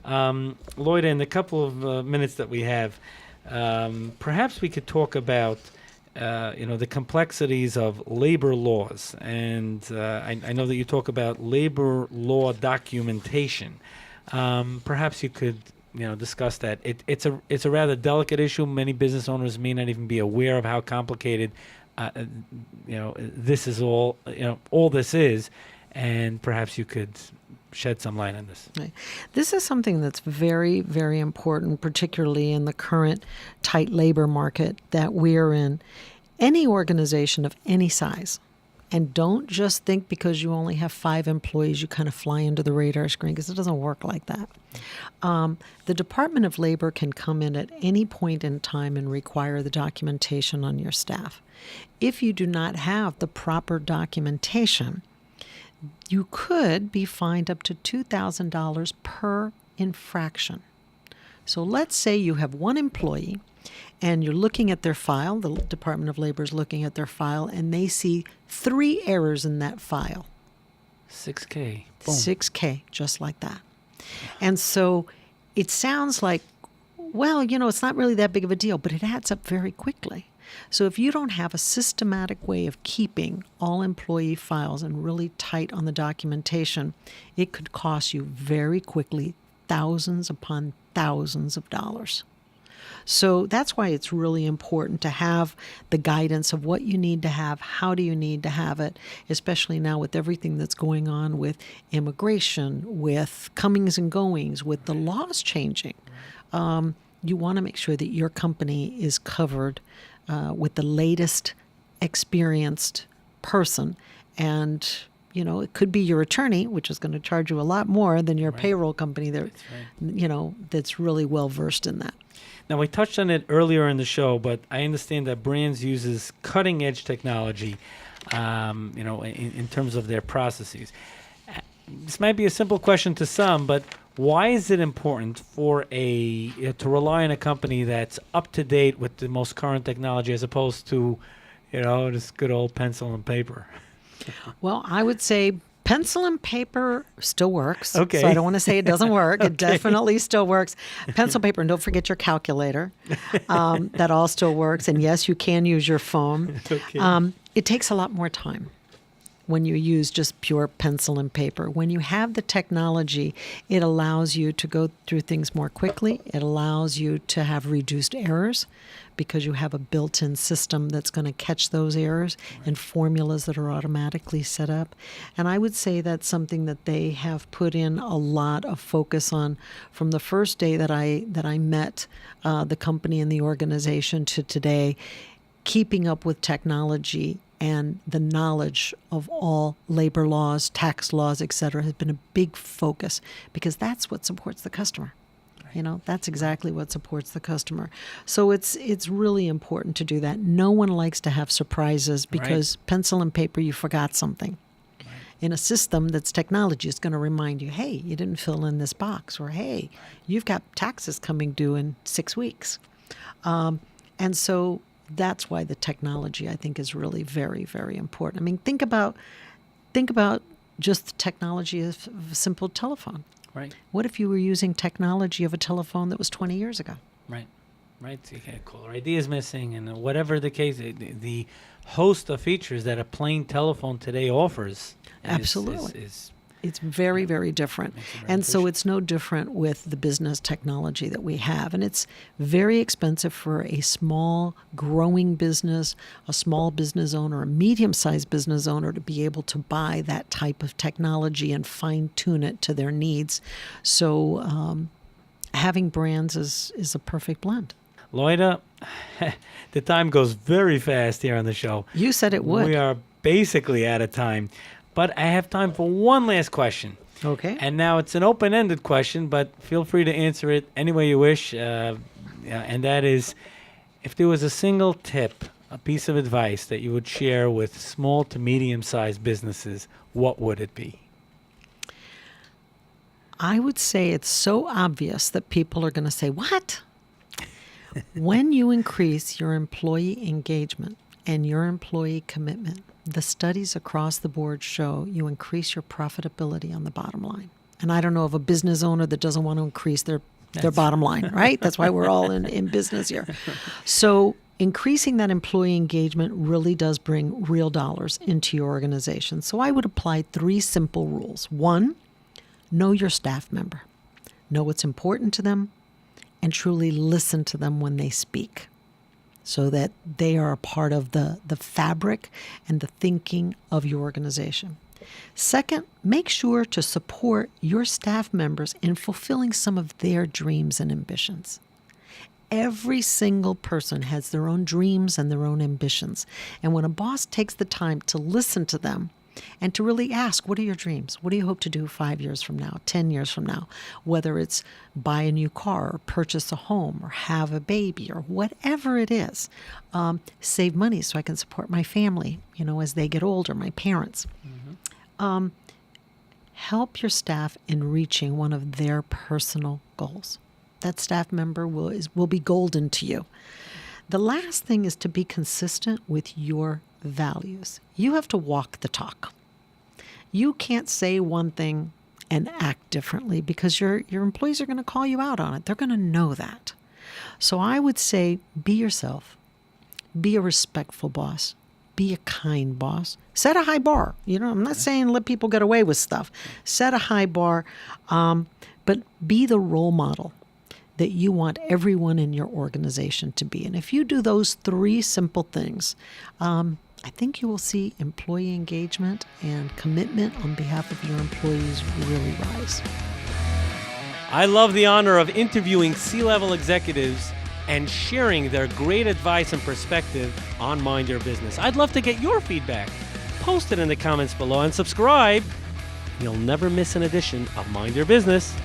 Loida, in the couple of minutes that we have, perhaps we could talk about the complexities of labor laws. And I know that you talk about labor law documentation. Perhaps you could discuss that. It's a rather delicate issue. Many business owners may not even be aware of how complicated this is all this is, and perhaps you could shed some light on this. Right. This is something that's very, very important, particularly in the current tight labor market that we're in. Any organization of any size, and don't just think because you only have 5 employees, you kind of fly under the radar screen, because it doesn't work like that. The Department of Labor can come in at any point in time and require the documentation on your staff. If you do not have the proper documentation, you could be fined up to $2,000 per infraction. So let's say you have one employee and you're looking at their file, the Department of Labor is looking at their file, and they see 3 errors in that file. $6K. Boom. $6K, just like that. And so it sounds like, well, it's not really that big of a deal, but it adds up very quickly. So if you don't have a systematic way of keeping all employee files and really tight on the documentation, it could cost you very quickly thousands upon thousands of dollars. So that's why it's really important to have the guidance of what you need to have, how do you need to have it, especially now with everything that's going on with immigration, with comings and goings, with the laws changing. You want to make sure that your company is covered with the latest experienced person. And, it could be your attorney, which is going to charge you a lot more than your payroll company that, that's really well versed in that. Now, we touched on it earlier in the show, but I understand that brands uses cutting-edge technology, in terms of their processes. This might be a simple question to some, but why is it important for to rely on a company that's up to date with the most current technology as opposed to, just good old pencil and paper? Well, I would say pencil and paper still works. Okay. So I don't want to say it doesn't work. Okay. It definitely still works. Pencil, paper, and don't forget your calculator. That all still works. And yes, you can use your phone. Okay. It takes a lot more time when you use just pure pencil and paper. When you have the technology, it allows you to go through things more quickly. It allows you to have reduced errors because you have a built-in system that's going to catch those errors and formulas that are automatically set up. And I would say that's something that they have put in a lot of focus on from the first day that I met the company and the organization to today, keeping up with technology and the knowledge of all labor laws, tax laws, et cetera, has been a big focus because that's what supports the customer. That's exactly what supports the customer. So it's really important to do that. No one likes to have surprises because pencil and paper, you forgot something. Right. In a system that's technology, it's going to remind you, hey, you didn't fill in this box, or hey, you've got taxes coming due in 6 weeks. And so that's why the technology, I think, is really very, very important. I mean, think about just the technology of a simple telephone. Right. What if you were using technology of a telephone that was 20 years ago? Right. So you get caller ID is missing, and whatever the case, the host of features that a plain telephone today offers Absolutely. is it's very, very different. And so it's no different with the business technology that we have. And it's very expensive for a small, growing business, a small business owner, a medium-sized business owner to be able to buy that type of technology and fine-tune it to their needs. So having brands is a perfect blend. Loida, the time goes very fast here on the show. You said it would. We are basically out of time. But I have time for one last question. Okay. And now it's an open-ended question, but feel free to answer it any way you wish. And that is, if there was a single tip, a piece of advice that you would share with small to medium-sized businesses, what would it be? I would say it's so obvious that people are going to say, what? When you increase your employee engagement and your employee commitment, the studies across the board show you increase your profitability on the bottom line. And I don't know of a business owner that doesn't want to increase their bottom line, right? That's why we're all in business here. So increasing that employee engagement really does bring real dollars into your organization. So I would apply 3 simple rules. 1, know your staff member. Know what's important to them and truly listen to them when they speak so that they are a part of the fabric and the thinking of your organization. Second, make sure to support your staff members in fulfilling some of their dreams and ambitions. Every single person has their own dreams and their own ambitions. And when a boss takes the time to listen to them and to really ask, what are your dreams? What do you hope to do 5 years from now, 10 years from now? Whether it's buy a new car or purchase a home or have a baby or whatever it is, save money so I can support my family, as they get older, my parents. Help your staff in reaching one of their personal goals. That staff member will be golden to you. The last thing is to be consistent with your values. You have to walk the talk. You can't say one thing and act differently because your employees are going to call you out on it. They're going to know that. So I would say be yourself. Be a respectful boss. Be a kind boss. Set a high bar. I'm not saying let people get away with stuff. Set a high bar, but be the role model that you want everyone in your organization to be. And if you do those 3 simple things, I think you will see employee engagement and commitment on behalf of your employees really rise. I love the honor of interviewing C-level executives and sharing their great advice and perspective on Mind Your Business. I'd love to get your feedback. Post it in the comments below and subscribe. You'll never miss an edition of Mind Your Business.